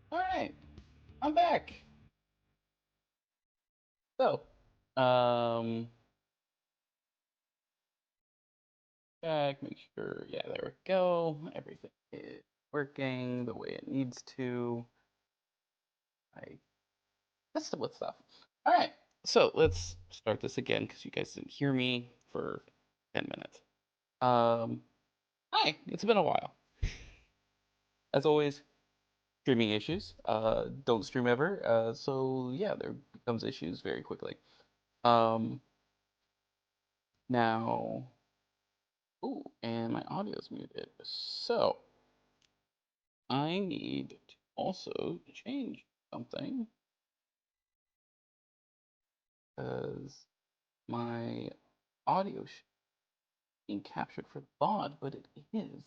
All right, I'm back. So, um, back, make sure, yeah, there we go. Everything is working the way it needs to. I messed up with stuff. All right, so let's start this again because you guys didn't hear me for 10 minutes. Um, Hi, it's been a while. As always, streaming issues. Don't stream ever. So yeah, there becomes issues very quickly. Um, now. Ooh, and my audio's muted. So I need to also change something because my audio is being captured for the VOD, but it is.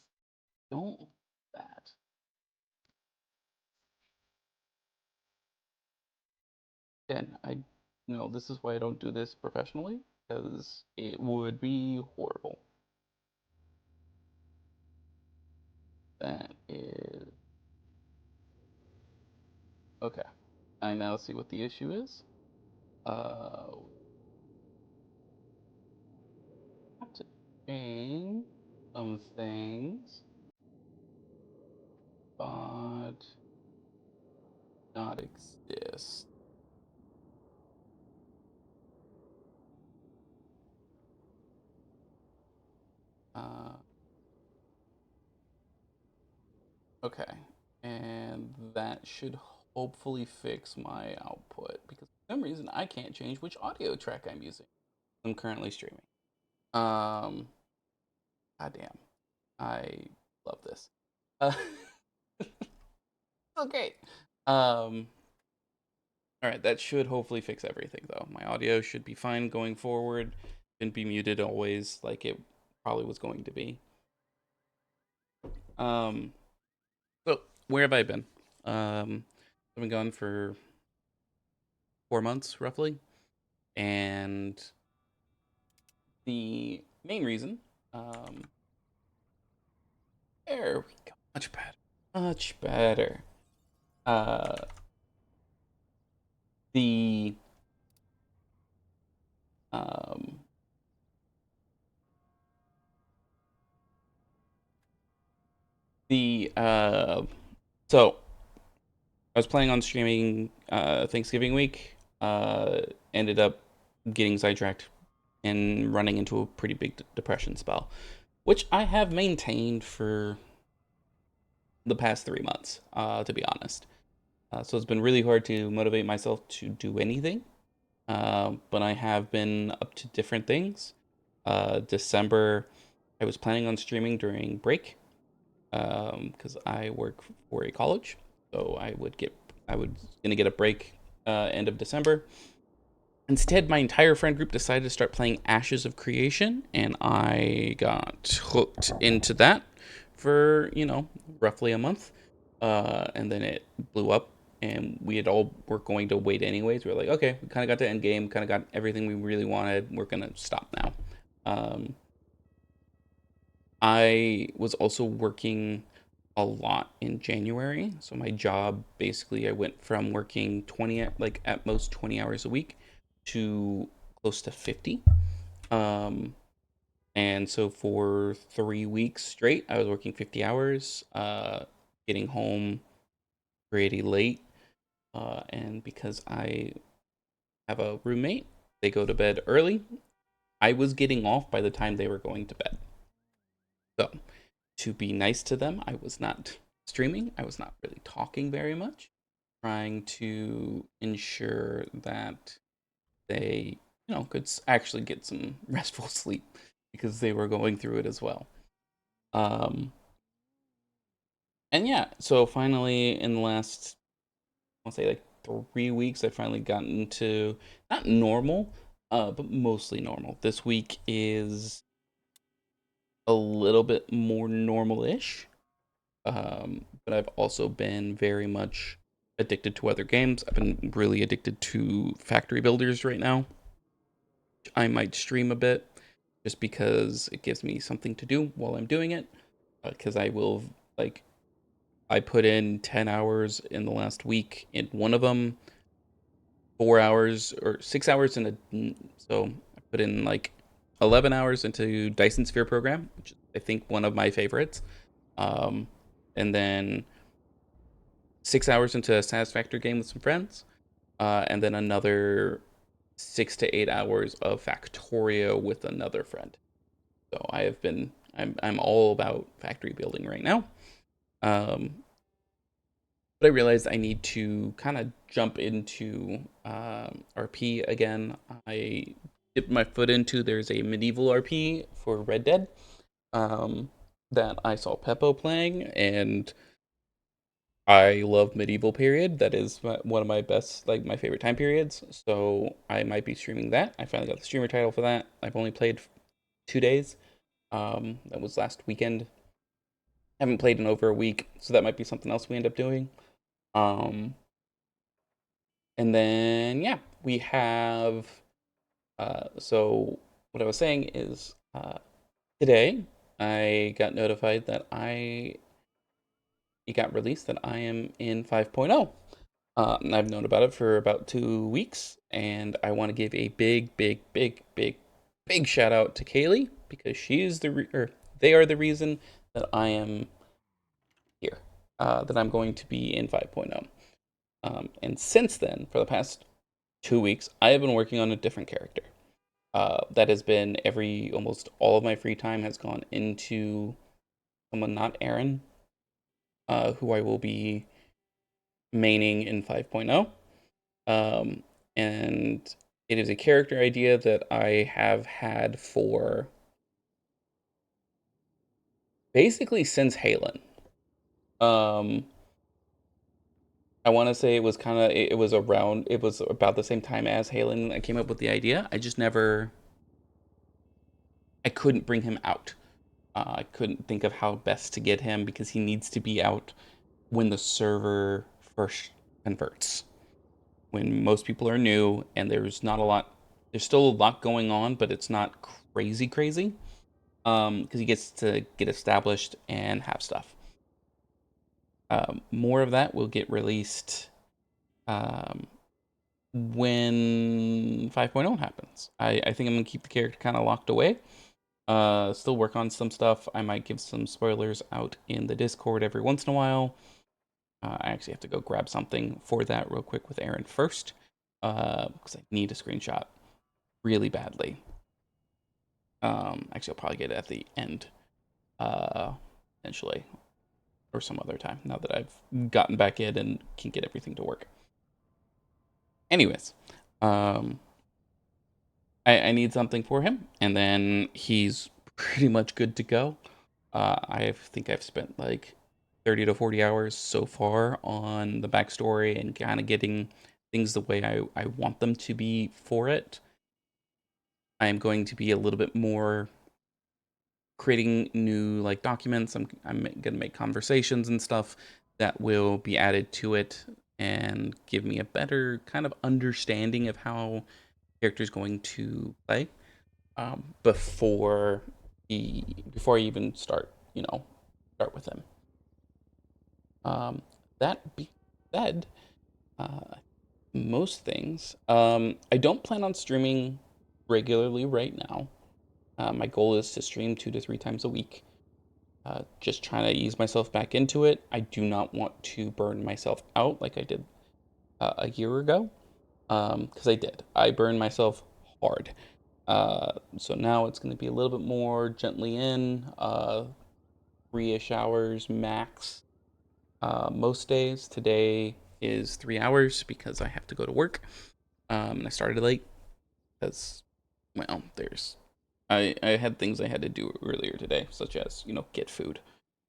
Don't do that. Again, I know this is why I don't do this professionally because it would be horrible. That is okay. I now see what the issue is. We have to change some things, but not exist. Uh, okay, and that should hopefully fix my output because for some reason I can't change which audio track I'm using. I'm currently streaming. Um, goddamn, I love this. Uh, okay. Um, all right, that should hopefully fix everything though. My audio should be fine going forward. Shouldn't be muted always like it probably was going to be. Um, so where have I been? I've been gone for 4 months roughly, and the main reason, um, there we go, much better, much better. Uh, the um, the so I was planning on streaming Thanksgiving week. Ended up getting sidetracked and running into a pretty big depression spell, which I have maintained for the past 3 months, to be honest. So it's been really hard to motivate myself to do anything. But I have been up to different things. December, I was planning on streaming during break because I work for a college, so I was gonna get a break end of December. Instead, my entire friend group decided to start playing Ashes of Creation, and I got hooked into that for, roughly a month. And then it blew up, and we had all were going to wait anyways. We were like, okay, we kind of got the end game, kind of got everything we really wanted. We're going to stop now. Um, I was also working a lot in January. So my job basically I went from working 20 like at most 20 hours a week to close to 50. Um and so for 3 weeks straight I was working 50 hours, getting home pretty late. And because I have a roommate, they go to bed early. I was getting off by the time they were going to bed. So to be nice to them, I was not streaming. I was not really talking very much, trying to ensure that they, could actually get some restful sleep because they were going through it as well. Um, and yeah, so finally, in the last, I'll say like 3 weeks, I finally gotten to not normal, but mostly normal. This week is a little bit more normal-ish. But I've also been very much addicted to other games. I've been really addicted to factory builders right now. I might stream a bit just because it gives me something to do while I'm doing it. Because I will like I put in 10 hours in the last week in one of them, 4 hours or 6 hours in a. So I put in like 11 hours into Dyson Sphere program, which is, I think, one of my favorites. Um, and then 6 hours into a Satisfactory game with some friends. And then another 6 to 8 hours of Factorio with another friend. So I'm all about factory building right now. Um, but I realized I need to kind of jump into RP again. I dipped my foot into there's a medieval RP for Red Dead um, that I saw Peppo playing, and I love medieval period. That is one of my best, like my favorite time periods. So I might be streaming that. I finally got the streamer title for that. I've only played 2 days. That was last weekend. Haven't played in over a week, so that might be something else we end up doing. Um, and then yeah, we have. So what I was saying is today I got notified that it got released that I am in 5.0. I've known about it for about 2 weeks, and I want to give a big, big, big, big, big shout out to Kaylee because she's or they are the reason that I am here, that I'm going to be in 5.0. And since then, for the past 2 weeks, I have been working on a different character. That has been almost all of my free time has gone into someone not Aaron, who I will be maining in 5.0. Um, and it is a character idea that I have had for basically since Halen. Um, I want to say it was it was about the same time as Halen I came up with the idea. I couldn't bring him out. I couldn't think of how best to get him because he needs to be out when the server first converts. When most people are new and there's still a lot going on, but it's not crazy crazy. Because he gets to get established and have stuff. More of that will get released um, when 5.0 happens. I think I'm gonna keep the character kind of locked away. Still work on some stuff. I might give some spoilers out in the Discord every once in a while. I actually have to go grab something for that real quick with Aaron first, because I need a screenshot really badly. Actually, I'll probably get it at the end, potentially, or some other time. Now that I've gotten back in and can get everything to work. Anyways, um, I need something for him, and then he's pretty much good to go. I think I've spent like 30 to 40 hours so far on the backstory and kind of getting things the way I want them to be for it. I am going to be a little bit more creating new like documents. I'm gonna make conversations and stuff that will be added to it and give me a better kind of understanding of how character's going to play, before I even start with him. That being said, uh, most things. I don't plan on streaming regularly right now. My goal is to stream 2 to 3 times a week. Just trying to ease myself back into it. I do not want to burn myself out like I did a year ago, because I did. I burned myself hard. So now it's going to be a little bit more gently in, 3-ish hours max. Most days. Today is 3 hours because I have to go to work. And I started late because, well, I had things I had to do earlier today, such as get food,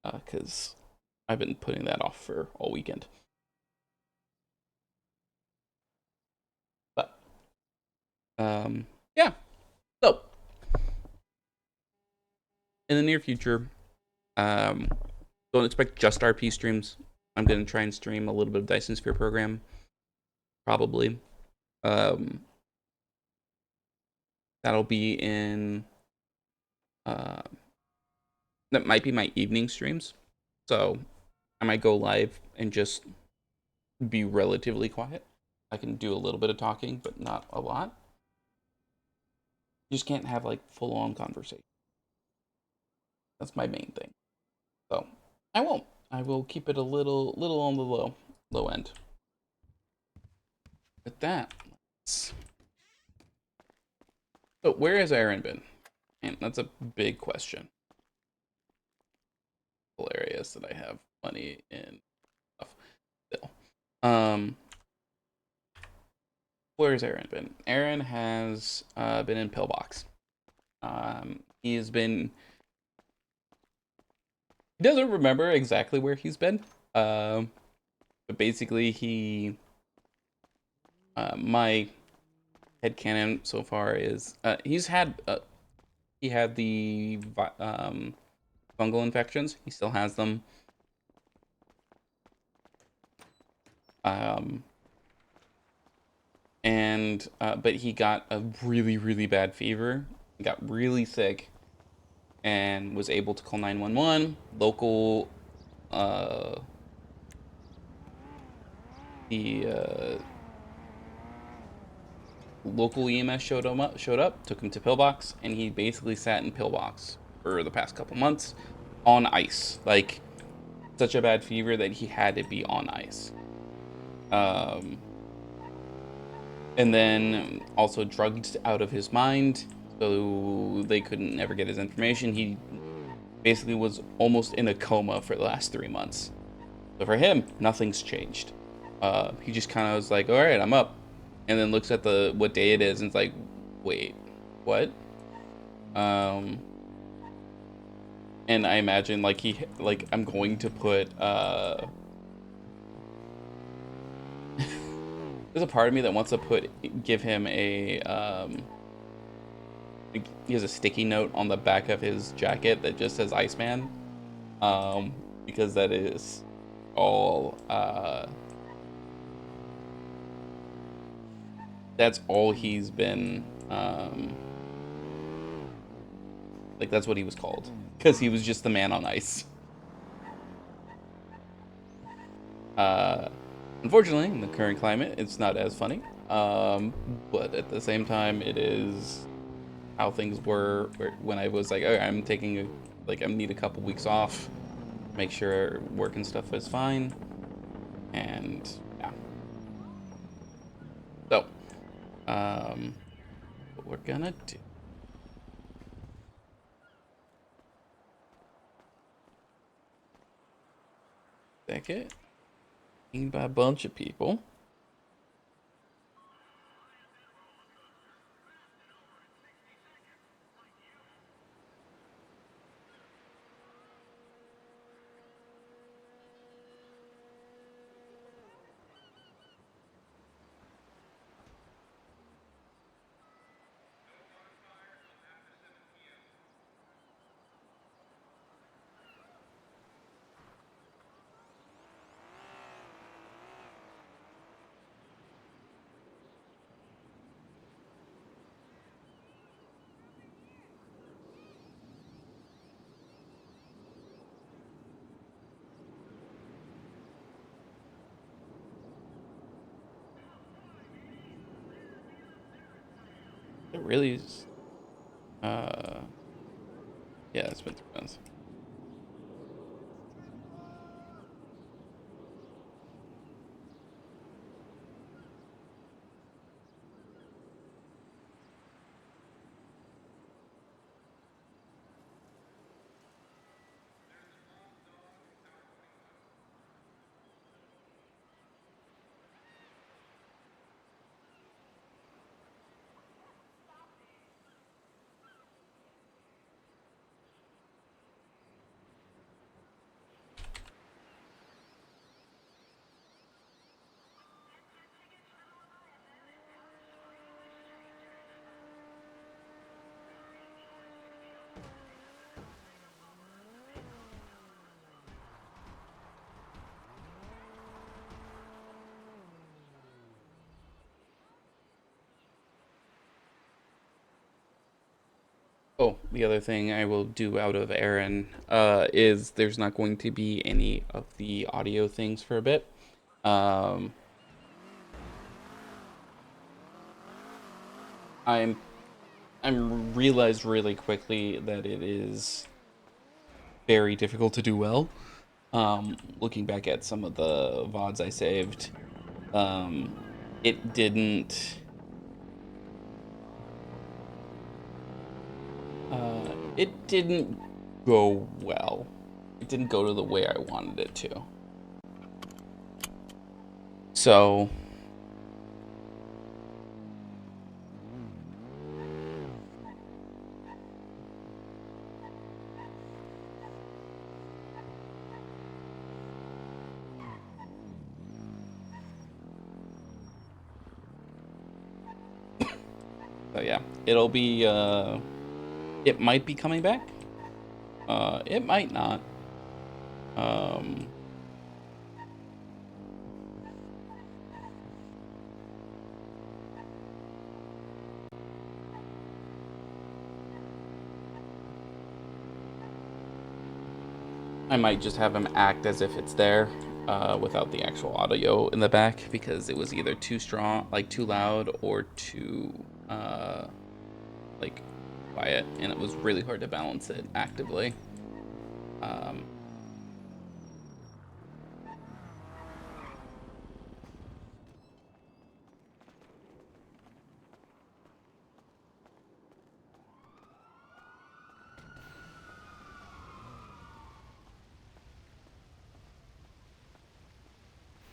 because I've been putting that off for all weekend. But yeah. So in the near future, um, don't expect just RP streams. I'm gonna try and stream a little bit of Dyson Sphere program, probably. Um, that'll be in. Uh, that might be my evening streams. So I might go live and just be relatively quiet. I can do a little bit of talking, but not a lot. You just can't have like full on conversation. That's my main thing. So I won't. I will keep it a little on the low end. With that, so where has Aaron been? And that's a big question. Areas that I have money in stuff still. Where's Aaron been? Aaron has been in Pillbox. He has been. He doesn't remember exactly where he's been. But basically, my headcanon so far is he had the fungal infections. He still has them. Um, and but he got a really bad fever. He got really sick and was able to call 911. Local the local EMS showed up, took him to Pillbox, and he basically sat in Pillbox for the past couple months on ice. Like such a bad fever that he had to be on ice. Um, and then also drugged out of his mind, so they couldn't ever get his information. He basically was almost in a coma for the last 3 months. So for him, nothing's changed. He just kind of was like, "All right, I'm up," and then looks at the what day it is and it's like, "Wait, what?" Um, and I imagine like I'm going to put there's a part of me that wants to give him a he has a sticky note on the back of his jacket that just says Iceman, because that is all that's all he's been like that's what he was called because he was just the man on ice. uh Unfortunately, in the current climate it's not as funny, but at the same time it is how things were when I was like, oh, I'm taking I need a couple weeks off, make sure work and stuff is fine, and yeah. So what we're gonna do, second, by a bunch of people. It really is. uh yeah, it's been 3 months. Oh, the other thing I will do out of Aaron is there's not going to be any of the audio things for a bit. Um, I'm I'm realized really quickly that it is very difficult to do well. Looking back at some of the VODs I saved, um, it didn't it didn't go well. It didn't go to the way I wanted it to. So yeah, it'll be it might be coming back. It might not. Um, I might just have him act as if it's there, without the actual audio in the back because it was either too strong, like too loud, or too like quiet, and it was really hard to balance it actively. Um,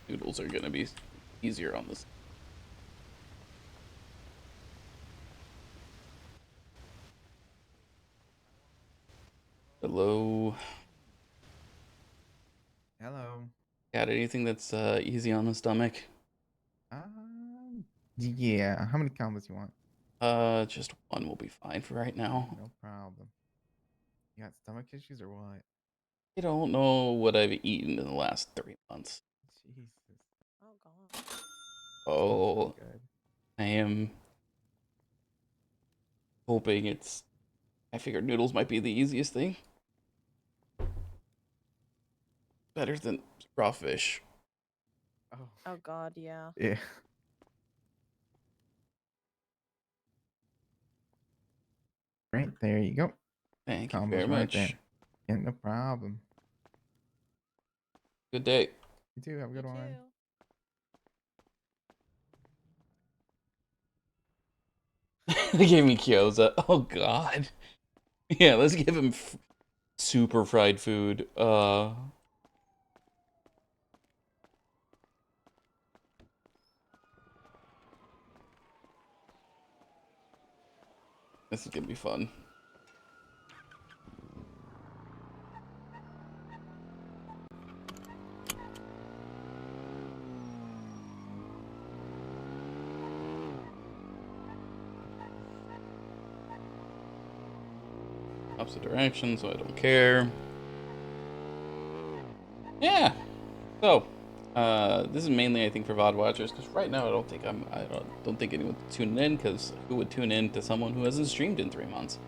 Noodles are gonna be easier on this. Hello. Hello. Got anything that's easy on the stomach? Yeah. How many combos you want? Just one will be fine for right now. No problem. You got stomach issues or what? I don't know what I've eaten in the last 3 months. Jesus. Oh god. That's not Oh, good. I am hoping it's. I figured noodles might be the easiest thing. Better than raw fish. Oh. Oh god, yeah. Yeah. Right there you go. Thank you very Combos right much. there. Yeah, no problem. Good day. You too. Have a You good one. too. They gave me gyoza. Oh god. Yeah, let's give him super fried food. This is gonna be fun. Opposite direction, so I don't care. Yeah. So, this is mainly I think for VOD watchers because right now I don't think anyone's tuning in because who would tune in to someone who hasn't streamed in 3 months?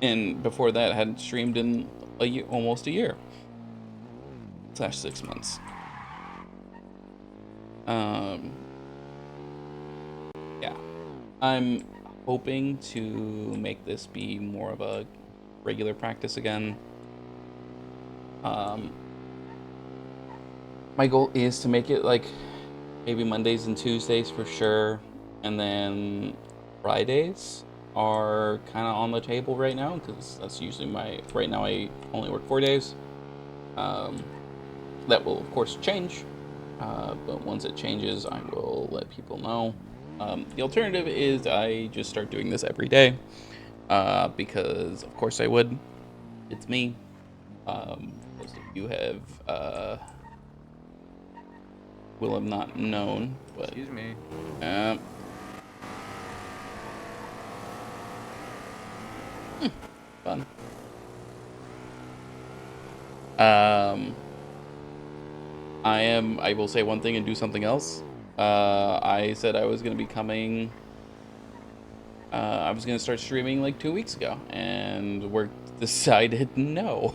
And before that hadn't streamed in a year, almost a year slash 6 months. Um, yeah, I'm hoping to make this be more of a regular practice again. Um, my goal is to make it like maybe Mondays and Tuesdays for sure, and then Fridays are kind of on the table right now because that's usually my. Right now, I only work 4 days. Um, that will of course change, but once it changes, I will let people know. The alternative is I just start doing this every day, because of course I would. It's me. Most of you have will have not known, but Excuse me. uh, fun. Um, I will say one thing and do something else. I said I was going to be coming. I was gonna start streaming like 2 weeks ago, and work decided no.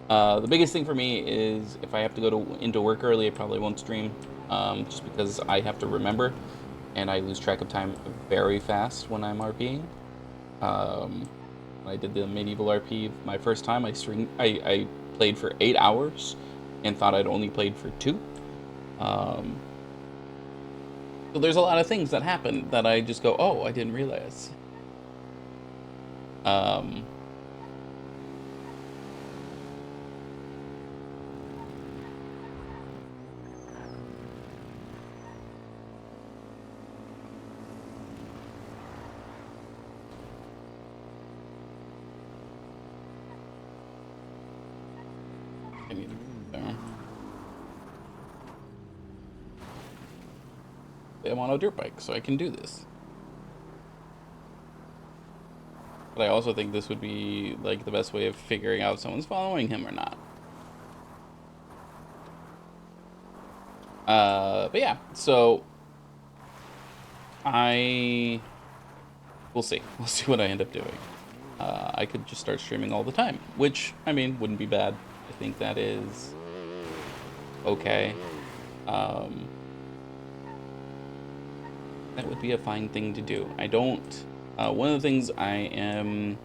The biggest thing for me is if I have to go into work early, I probably won't stream, just because I have to remember, and I lose track of time very fast when I'm RPing. When I did the medieval RP my first time, I played for 8 hours, and thought I'd only played for 2. Um, so there's a lot of things that happen that I just go, oh, I didn't realize. Um, I need to there. I'm on a dirt bike, so I can do this. But I also think this would be like the best way of figuring out if someone's following him or not. But yeah, so I we'll see. We'll see what I end up doing. I could just start streaming all the time, which I mean wouldn't be bad. I think that is okay. Um, that would be a fine thing to do. I don't. One of the things I am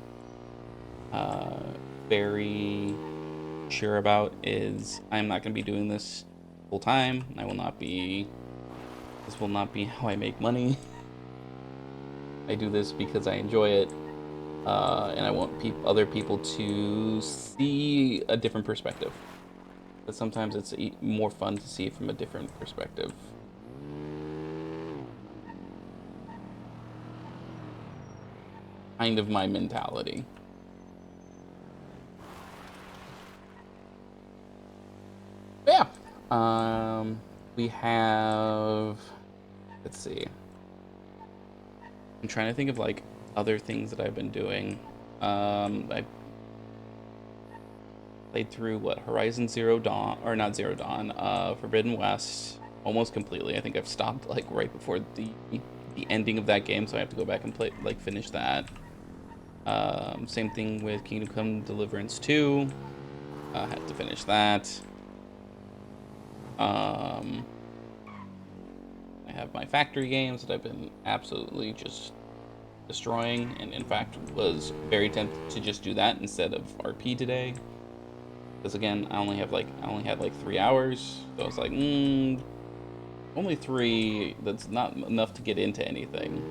very sure about is I'm not going to be doing this full time. I will not be. This will not be how I make money. I do this because I enjoy it, and I want other people to see a different perspective. But sometimes it's more fun to see it from a different perspective. Kind of my mentality. But yeah. We have. Let's see. I'm trying to think of like other things that I've been doing. I played through what Horizon Zero Dawn, or not Zero Dawn, Forbidden West almost completely. I think I've stopped like right before the ending of that game, so I have to go back and finish that. Same thing with Kingdom Come Deliverance 2. I have to finish that. I have my factory games that I've been absolutely just destroying, and in fact was very tempted to just do that instead of RP today. Because again, I only had like 3 hours, so I was like, only 3. That's not enough to get into anything.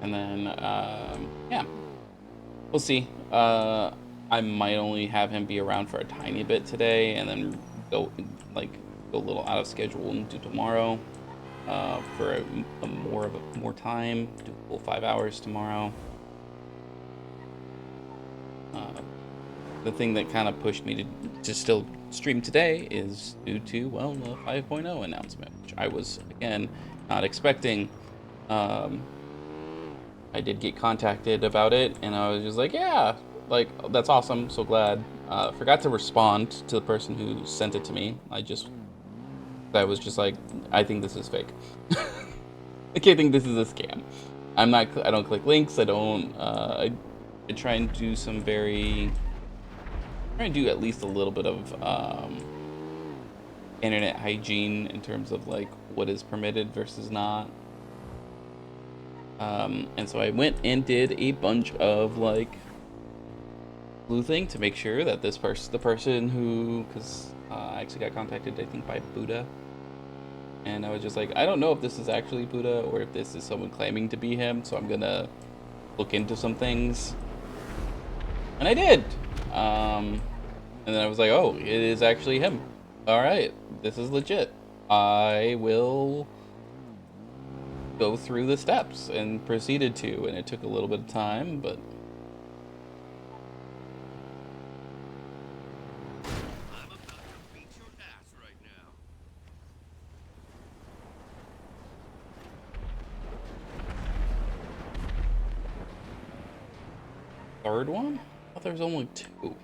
And then, yeah, we'll see. I might only have him be around for a tiny bit today, and then go go a little out of schedule and do tomorrow. For more time, do a full 5 hours tomorrow. The thing that kind of pushed me to still stream today is due to, well, the 5.0 announcement, which I was again not expecting. I did get contacted about it, and I was just like, yeah, like, that's awesome, so glad. Forgot to respond to the person who sent it to me. I was just like, I think this is fake. I can't think this is a scam. I don't click links, I don't, I try and do try and do at least a little bit of, internet hygiene in terms of, like, what is permitted versus not. And so I went and did a bunch of like sleuthing to make sure that the person who, because I actually got contacted, I think, by Buddha, and I was just like, I don't know if this is actually Buddha or if this is someone claiming to be him, so I'm gonna look into some things, and I did. And then I was like, oh, it is actually him. All right, this is legit. I will go through the steps, and proceeded to, and it took a little bit of time, but I'm about to beat your ass right now. third one? I thought there was only 2.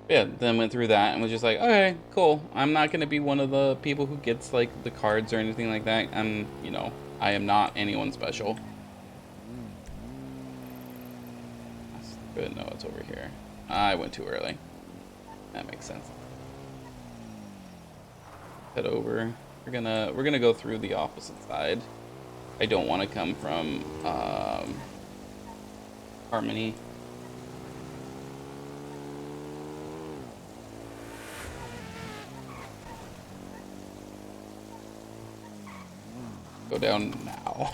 Yeah, then went through that and was just like, okay, cool. I'm not gonna be one of the people who gets like the cards or anything like that. I am not anyone special. That's good. No, it's over here. I went too early. That makes sense. Head over. We're gonna go through the opposite side. I don't want to come from Harmony. Go down now.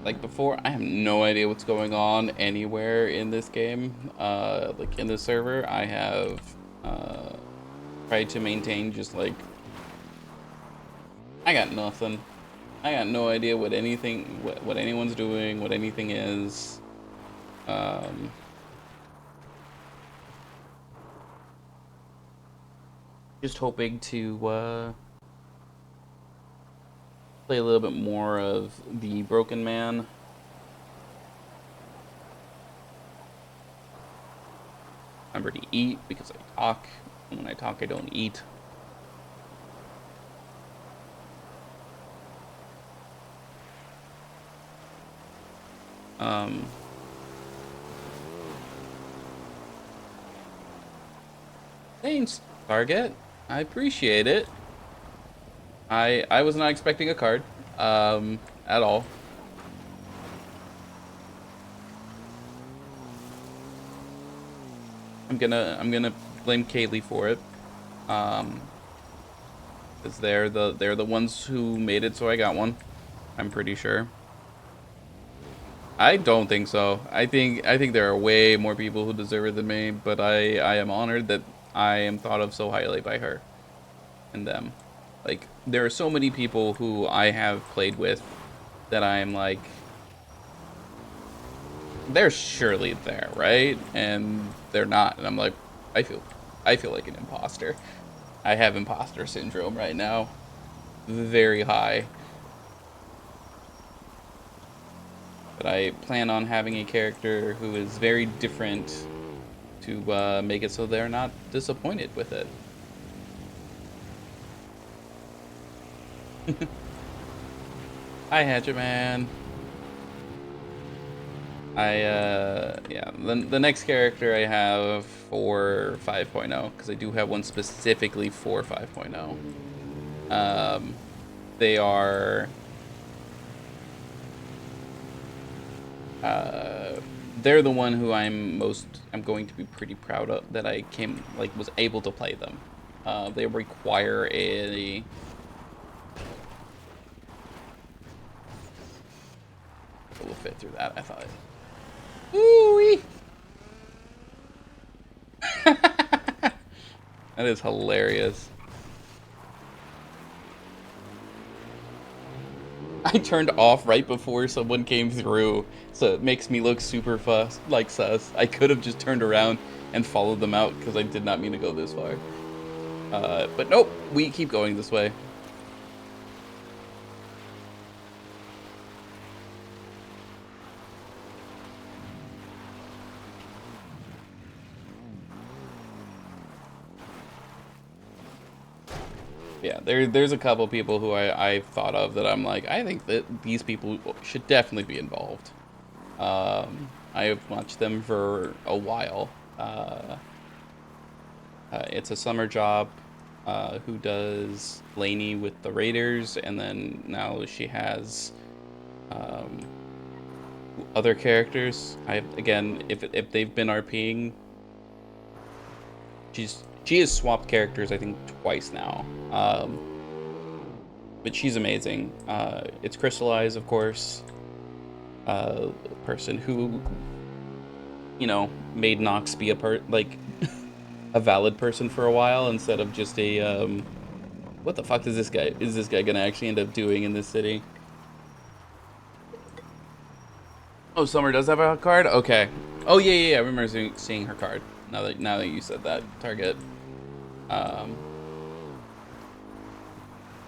Like before, I have no idea what's going on anywhere in this game. Like in the server, I have tried to maintain just like, I got nothing. I got no idea what anyone's doing, what anything is. Just hoping to play a little bit more of the Broken Man. Remember to eat because I talk. And when I talk, I don't eat. Thanks, Target. I appreciate it. I was not expecting a card, at all. I'm gonna blame Kaylee for it, because they're the ones who made it so I got one. I'm pretty sure. I don't think so. I think there are way more people who deserve it than me, but I am honored that I am thought of so highly by her and them. Like, there are so many people who I have played with that I am like, they're surely there, right? And they're not. And I'm like, I feel like an imposter. I have imposter syndrome right now. Very high. But I plan on having a character who is very different to make it so they're not disappointed with it. Hi, Hatchet Man. Yeah, the next character I have for 5.0, because I do have one specifically for 5.0. They are... they're the one who I'm going to be pretty proud of, that I was able to play them. They require a... We'll fit through that, I thought. Ooh-wee! That is hilarious. I turned off right before someone came through, so it makes me look super sus. I could have just turned around and followed them out because I did not mean to go this far. But nope, we keep going this way. Yeah, there's a couple people who I've thought of that I'm like, I think that these people should definitely be involved. I've watched them for a while. It's a summer job, who does Lainey with the Raiders, and then now she has other characters. Again, if they've been RPing, she has swapped characters, I think, twice now. But she's amazing. It's Crystallize, of course. A person who, made Nox be a valid person for a while instead of just a, what the fuck is this guy gonna actually end up doing in this city? Oh, Summer does have a card? Okay. Oh, yeah, yeah, yeah. I remember seeing her card. Now that you said that, Target. Um,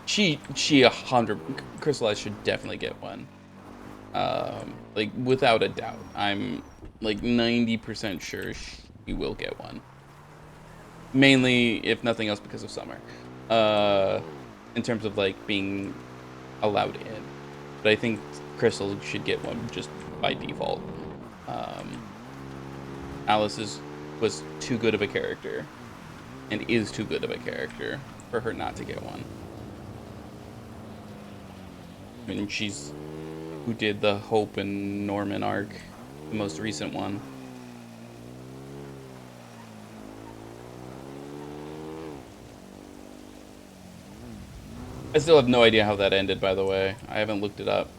she 100 Crystallized should definitely get one. Like without a doubt. I'm like 90% sure she will get one. Mainly, if nothing else, because of Summer. Uh, in terms of like being allowed in. But I think Crystal should get one just by default. Um, was too good of a character and is too good of a character for her not to get one. I mean, she's who did the Hope and Norman arc, the most recent one. I still have no idea how that ended, by the way. I haven't looked it up.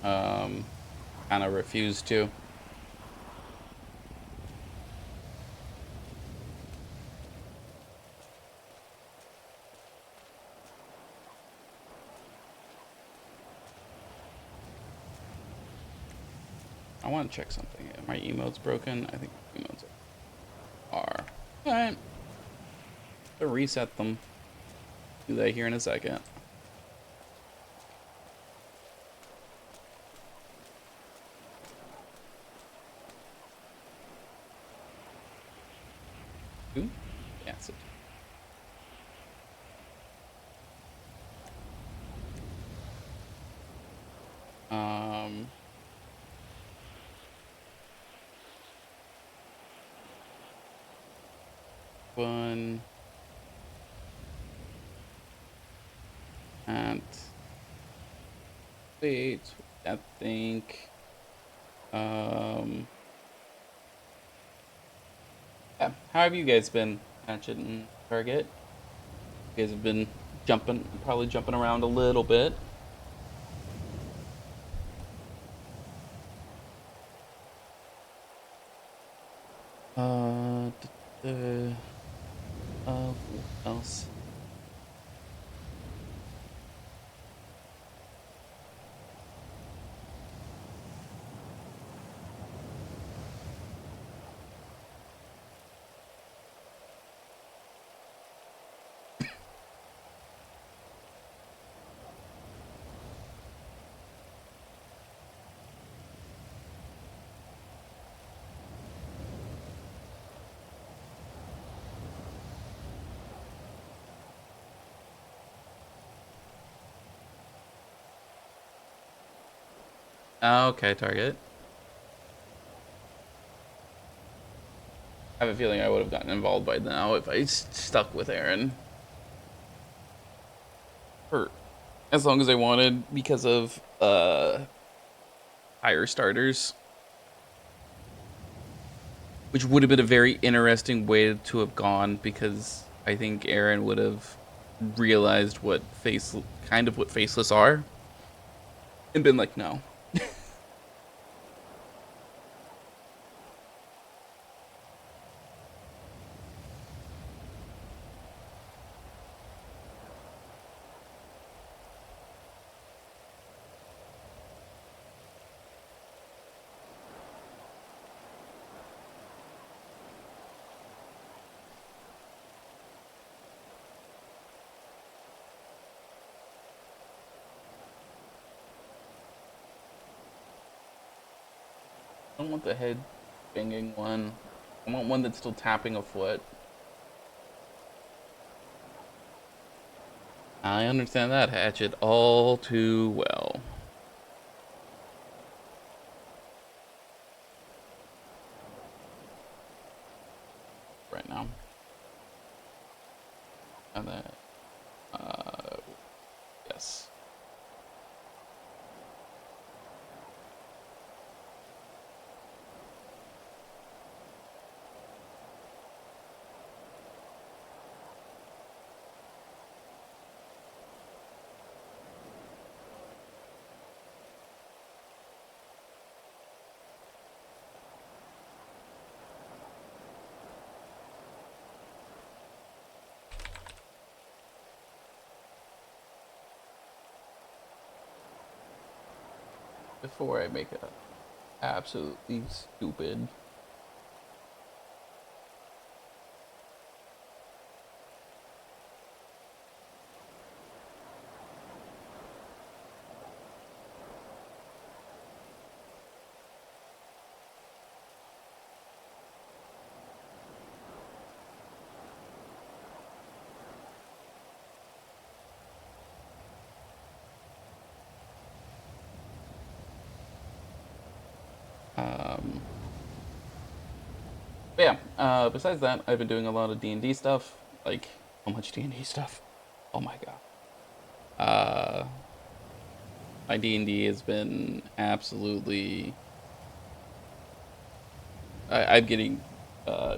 Um, kind of refused to. I want to check something. Are my emotes broken? I think emotes are. Alright. To reset them. Do that here in a second. Ooh, acid. Um, one and wait, I think. Um, yeah. How have you guys been, Hatchet and Target? You guys have been probably jumping around a little bit. Uh, d- what else? Okay, Target. I have a feeling I would have gotten involved by now if I stuck with Aaron for as long as I wanted because of higher starters, which would have been a very interesting way to have gone because I think Aaron would have realized what faceless are and been like, no. I don't want the head banging one. I want one that's still tapping a foot. I understand that, Hatchet, all too well. Right now. And then, yes. Before I make it up. Absolutely stupid. Um, but yeah, besides that, I've been doing a lot of D&D stuff. Like, so much D&D stuff. Oh my god. My D&D has been absolutely... I'm getting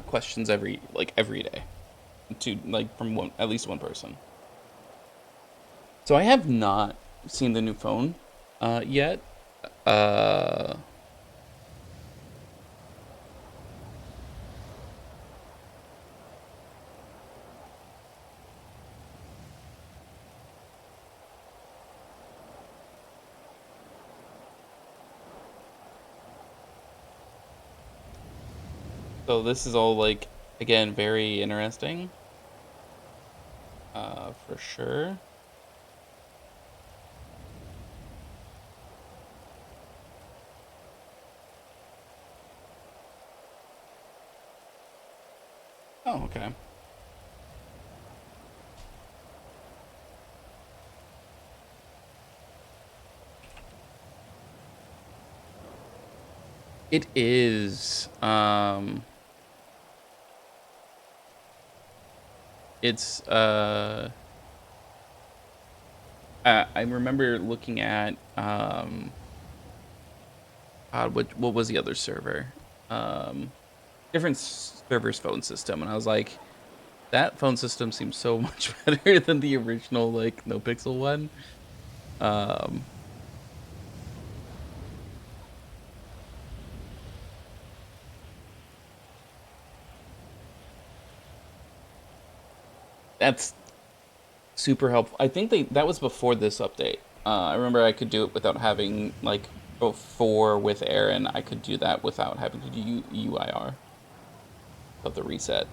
questions every day, to like from one at least one person. So I have not seen the new phone yet. Uh, so this is all like, again, very interesting, for sure. Oh, okay. It is. It's I remember looking at what was the other server? Um, different server's phone system, and I was like, that phone system seems so much better than the original like NoPixel one. Um, that's super helpful. I think that was before this update. I remember I could do it without having like before with Aaron. I could do that without having to do UIR of the reset.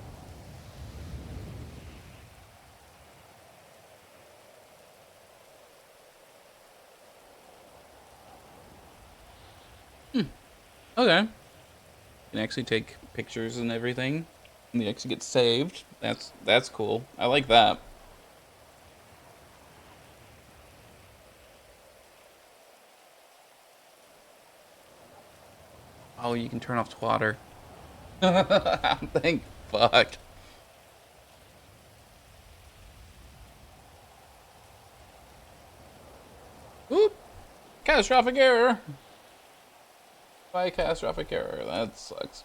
Hmm. Okay. You can actually take pictures and everything, and they actually get saved. That's cool. I like that. Oh, you can turn off twatter. Thank fuck. Oop! Catastrophic error. By catastrophic error. That sucks.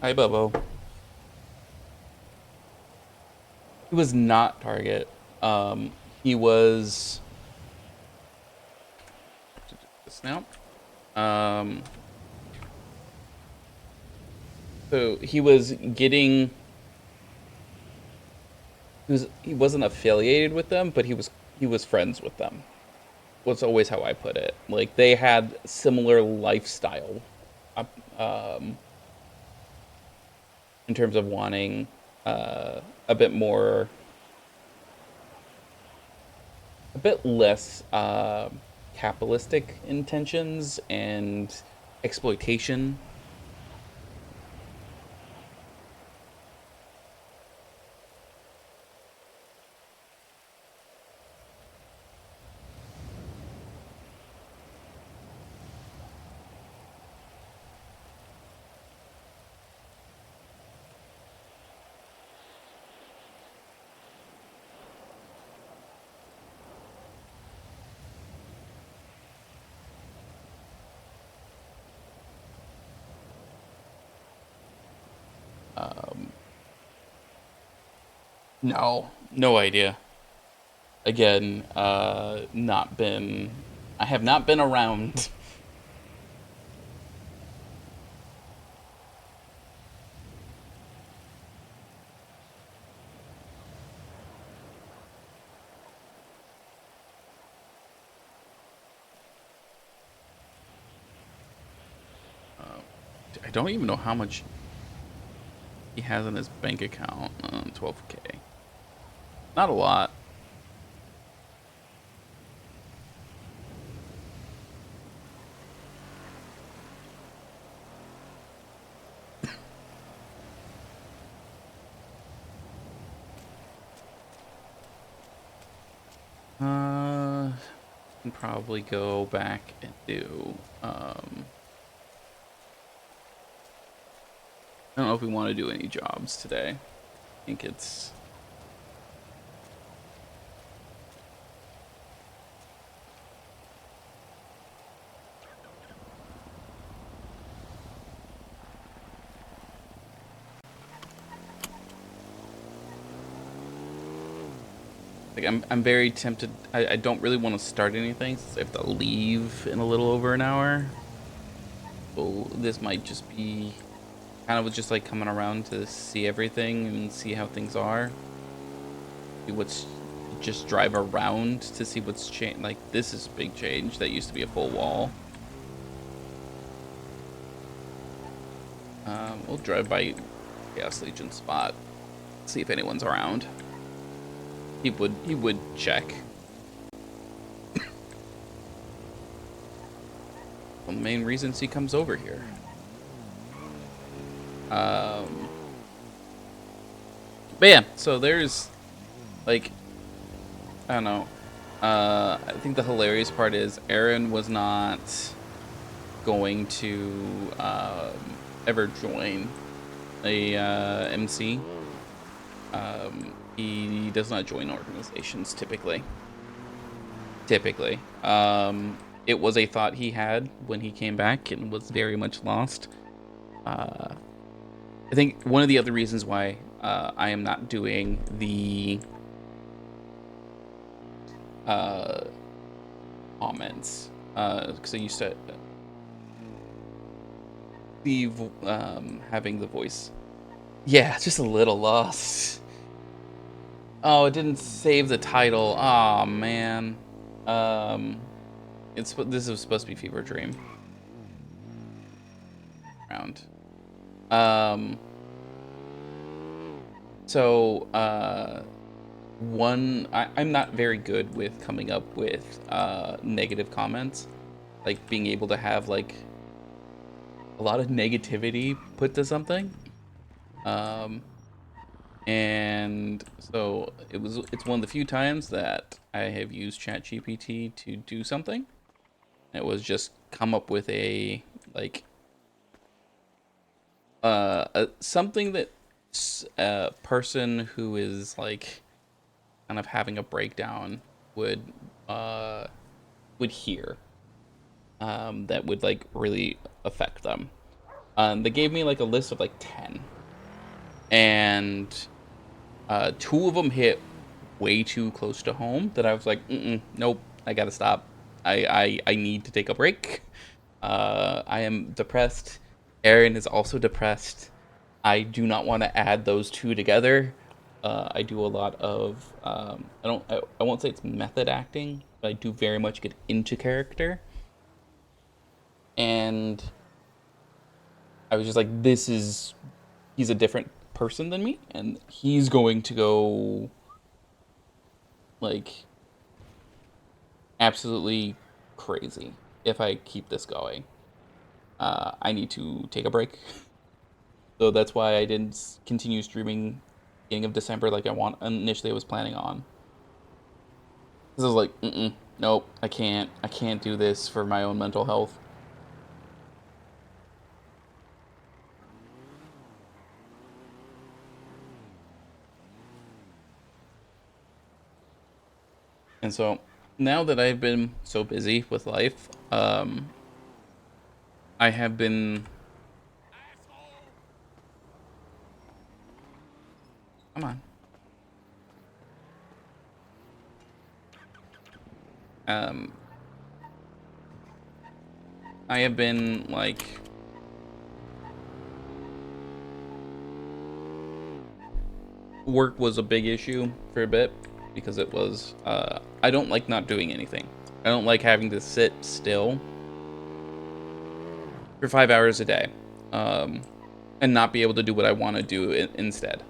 Hi, Bobo. He was not target. He was this now. Um, so he was getting. He wasn't affiliated with them, but he was friends with them. Was always how I put it. Like they had similar lifestyle, uh, um, in terms of wanting a bit more, a bit less capitalistic intentions and exploitation. Um, no, no idea. Again, not been. I have not been around. I don't even know how much he has in his bank account. 12K. Not a lot. Can probably go back and do, I don't know if we want to do any jobs today. I think it's... Like, I'm very tempted. I don't really want to start anything since I have to leave in a little over an hour. So this might just be kind of just like coming around to see everything and see how things are. See what's... Just drive around to see what's changed. Like, this is a big change. That used to be a full wall. We'll drive by Gas Legion spot. See if anyone's around. He would check. One of the main reasons he comes over here. But yeah, so there's like, I don't know. I think the hilarious part is Aaron was not going to ever join a MC. He does not join organizations typically. It was a thought he had when he came back and was very much lost. I think one of the other reasons why I am not doing the comments, because I used to leave having the voice. Yeah, just a little lost. Oh, it didn't save the title. Oh man. This is supposed to be Fever Dream. Round. So I'm not very good with coming up with negative comments, like being able to have like a lot of negativity put to something. And so it's one of the few times that I have used ChatGPT to do something. It was just come up with a like something that a person who is like kind of having a breakdown would hear, that would like really affect them. They gave me like a list of like 10, and 2 of them hit way too close to home that I was like, nope, I gotta stop. I need to take a break. I am depressed. Aaron is also depressed. I do not want to add those 2 together. I do a lot of, I won't say it's method acting, but I do very much get into character. And I was just like, he's a different person than me, and he's going to go like absolutely crazy if I keep this going. I need to take a break. So that's why I didn't continue streaming beginning of December like initially I was planning on. Because I was like, nope, I can't do this for my own mental health. And so now that I've been so busy with life, I have been... Come on. I have been like... Work was a big issue for a bit because it was... I don't like not doing anything. I don't like having to sit still for 5 hours a day. and not be able to do what I want to do instead.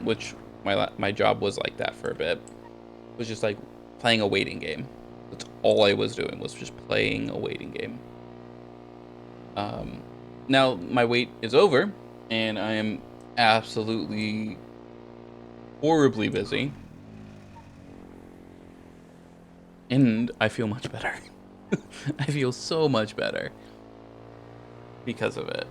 Which my job was like that for a bit. It was just like playing a waiting game. That's all I was doing, was just playing a waiting game. Now my wait is over, and I am absolutely horribly busy, and I feel much better. I feel so much better because of it.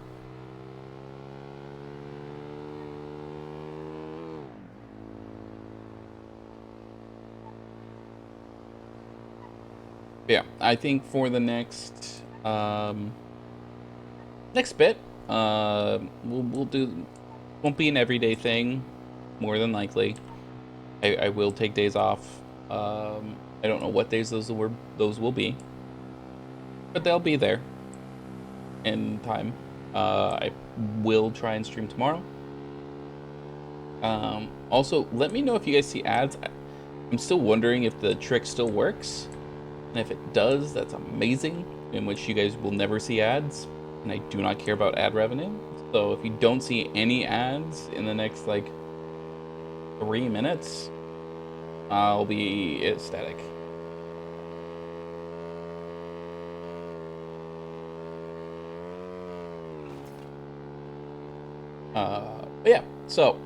Yeah, I think for the next next bit, we'll do, won't be an everyday thing, more than likely. I will take days off. I don't know what days those will be, but they'll be there in time. I will try and stream tomorrow. Also, let me know if you guys see ads. I'm still wondering if the trick still works, and if it does, that's amazing. In which you guys will never see ads, and I do not care about ad revenue. So if you don't see any ads in the next like 3 minutes, I'll be ecstatic. But yeah, so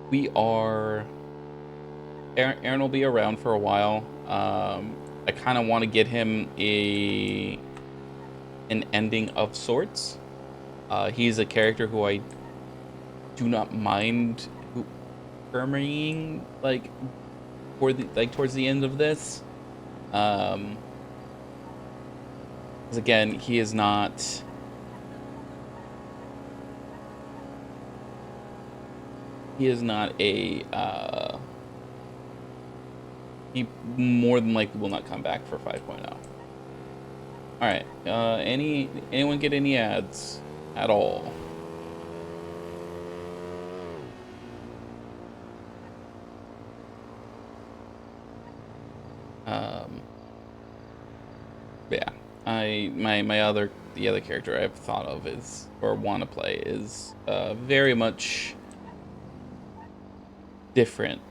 we are. Aaron will be around for a while. I kind of want to get him an ending of sorts. He's a character who I do not mind permeating like towards the end of this. Because again, he is not. He is not a. He more than likely will not come back for 5.0. All right. Anyone get any ads at all? Yeah. The other character I've thought of is, or want to play, is very much different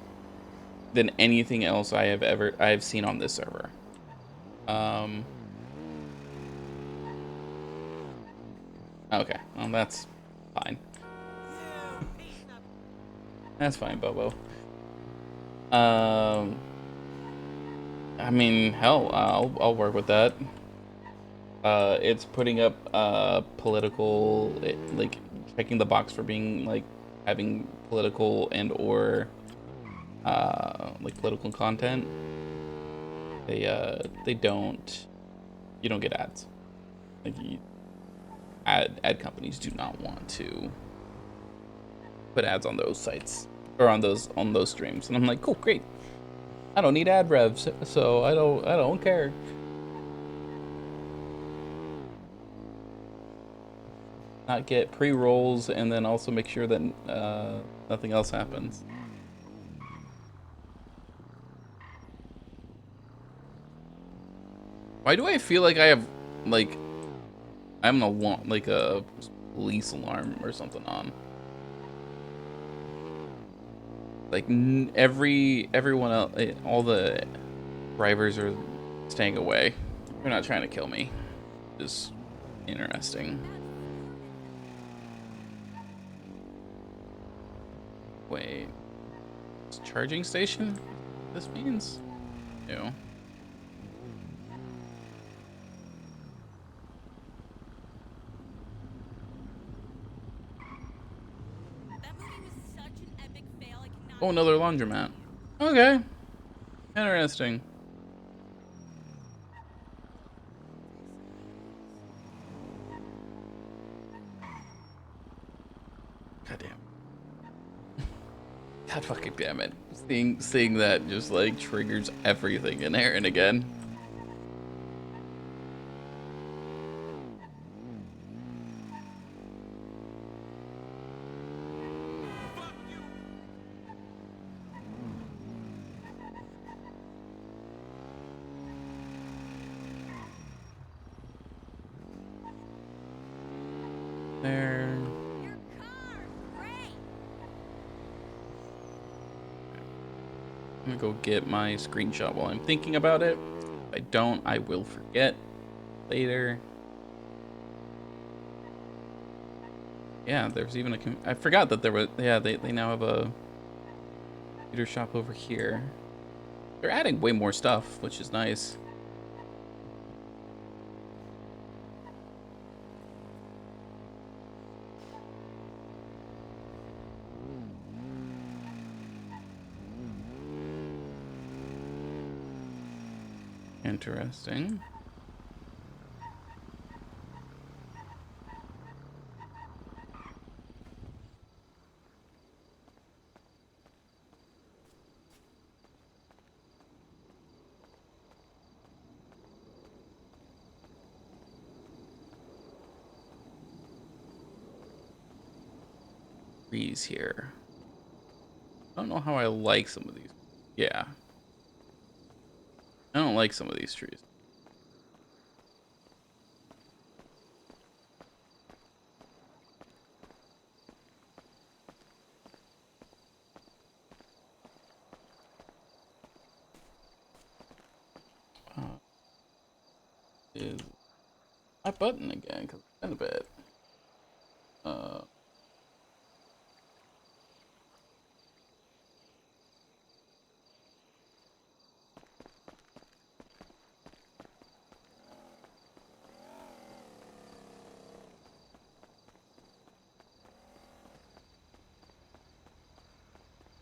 than anything else I've seen on this server. Okay, well that's fine. That's fine, Bobo. I mean, hell, I'll work with that. It's putting up political, like checking the box for being like having political and or like political content. They don't, you don't get ads. Like ad companies do not want to put ads on those sites or on those streams, and I'm like, cool, great. I don't need ad revs, so I don't care. Not get pre-rolls, and then also make sure that nothing else happens. Why do I feel like I have like I'm like a police alarm or something on? Like everyone else, all the drivers are staying away. They're not trying to kill me. Just interesting. Wait, it's charging station? This means? Ew. Oh, another laundromat. Okay. Interesting. God damn. God fucking damn it. Seeing that just like triggers everything in Aaron again. I'm gonna go get my screenshot while I'm thinking about it. If I don't, I will forget later. Yeah, there's even a... I forgot that there was... Yeah, they now have a computer shop over here. They're adding way more stuff, which is nice. Interesting. Trees here. I don't know how I like some of these. Yeah. I don't like some of these trees. Is my button again? Because it's been a bit.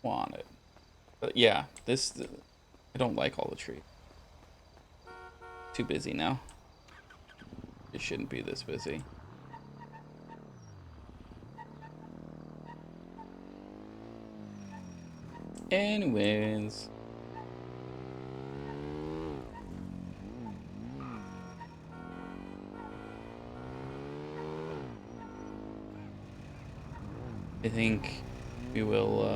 Want it. But yeah, I don't like all the trees. Too busy now. It shouldn't be this busy. Anyways. I think we will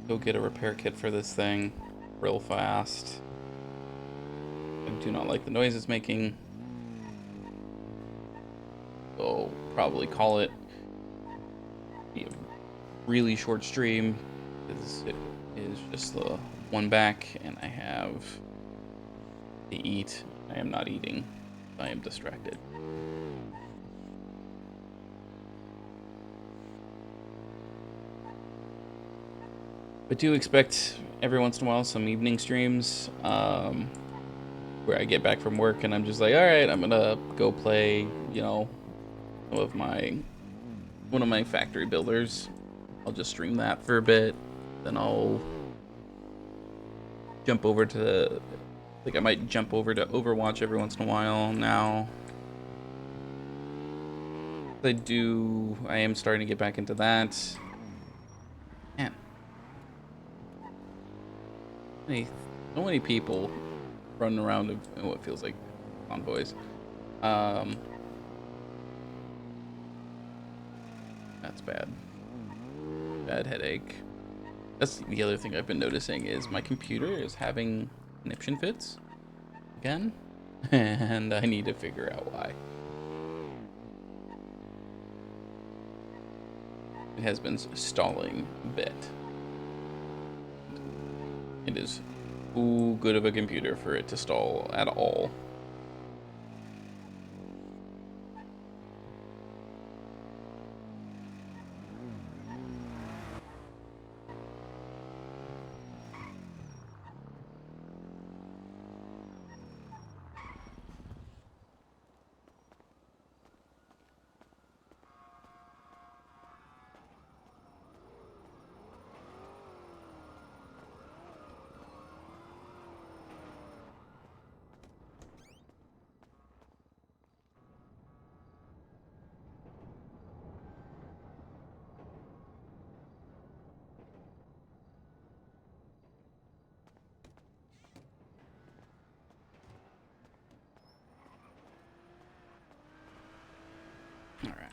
go get a repair kit for this thing real fast. I do not like the noise it's making. So probably call it be a really short stream because it is just the one back and I have to eat. I am not eating. I am distracted. But do expect every once in a while some evening streams where I get back from work and I'm just like, all right, I'm gonna go play, you know, one of my factory builders. I'll just stream that for a bit, then I'll jump over to, like, I might jump over to Overwatch every once in a while now. I am starting to get back into that. Man. So many people running around in what feels like convoys. That's bad. Bad headache. That's the other thing I've been noticing is my computer is having conniption fits again, and I need to figure out why. It has been stalling a bit. It is too good of a computer for it to stall at all. All right.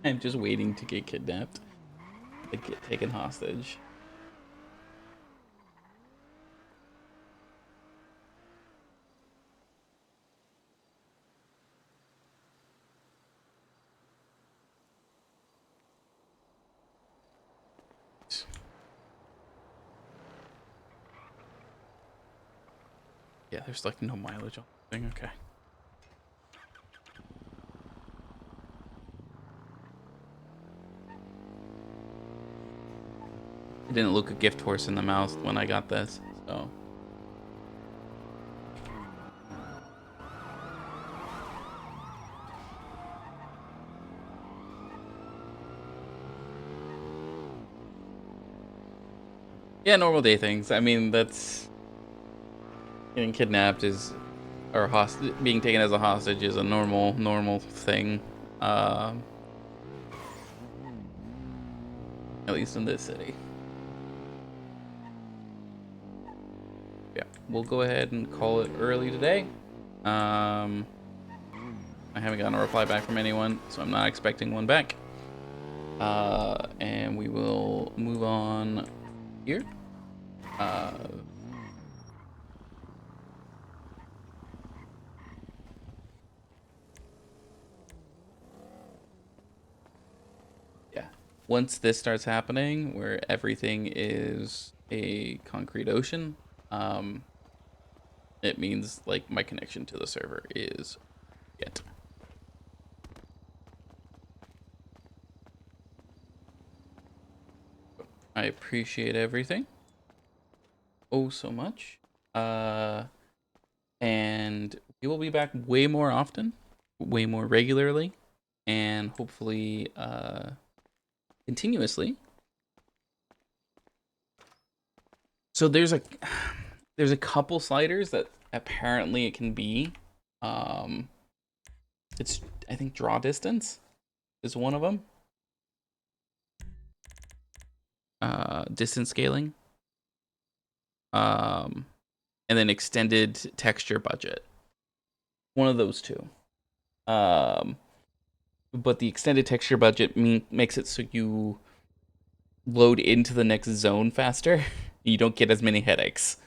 I'm just waiting to get kidnapped. Like get taken hostage. Yeah, there's like no mileage on the thing. Okay. It didn't look a gift horse in the mouth when I got this, so. Yeah, normal day things. I mean, that's getting kidnapped is, or being taken as a hostage is a normal thing. Um, at least in this city. Yeah, we'll go ahead and call it early today. I haven't gotten a reply back from anyone, so I'm not expecting one back. And we will move on here. Yeah. Once this starts happening, where everything is a concrete ocean, it means like my connection to the server is shit. I appreciate everything. Oh, so much. And we will be back way more often, way more regularly, and hopefully continuously. So there's a couple sliders that apparently it can be. Um, it's I think draw distance is one of them. Distance scaling. And then extended texture budget. One of those two. Um, but the extended texture budget makes it so you load into the next zone faster. You don't get as many headaches,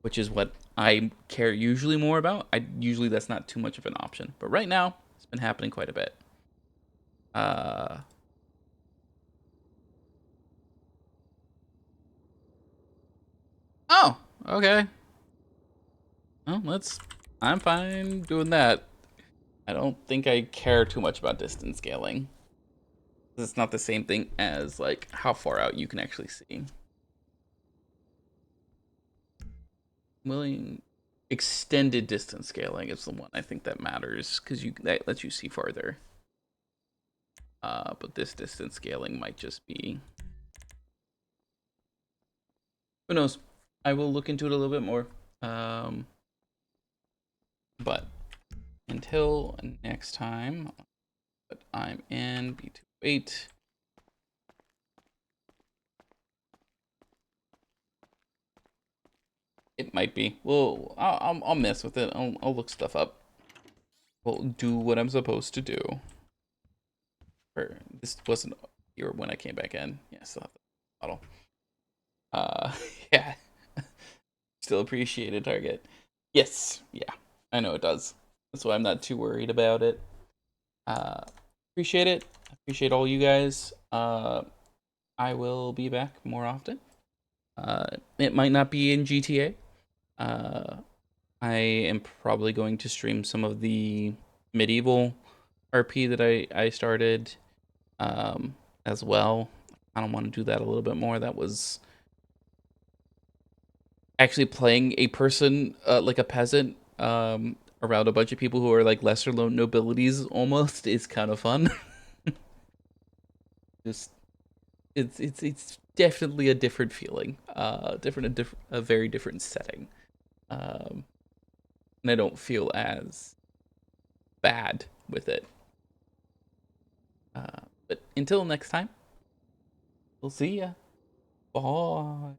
which is what I care usually more about. Usually that's not too much of an option, but right now it's been happening quite a bit. Oh, okay. Well, I'm fine doing that. I don't think I care too much about distance scaling. It's not the same thing as like how far out you can actually see. Willing extended distance scaling is the one I think that matters because that lets you see farther. But this distance scaling might just be, who knows? I will look into it a little bit more. But until next time, I'm in B28. It might be. Well, I'll mess with it. I'll look stuff up. We'll do what I'm supposed to do. Or this wasn't here when I came back in. Yeah, still have the bottle. Yeah. Still appreciate it, Target. Yes, yeah. I know it does. That's why I'm not too worried about it. Appreciate it. Appreciate all you guys. I will be back more often. It might not be in GTA. I am probably going to stream some of the medieval RP that I started as well. I don't want to do that a little bit more. That was actually playing a person like a peasant around a bunch of people who are like lesser known nobilities almost is kind of fun. Just it's definitely a different feeling, a very different setting, and I don't feel as bad with it. But until next time, we'll see ya. Bye.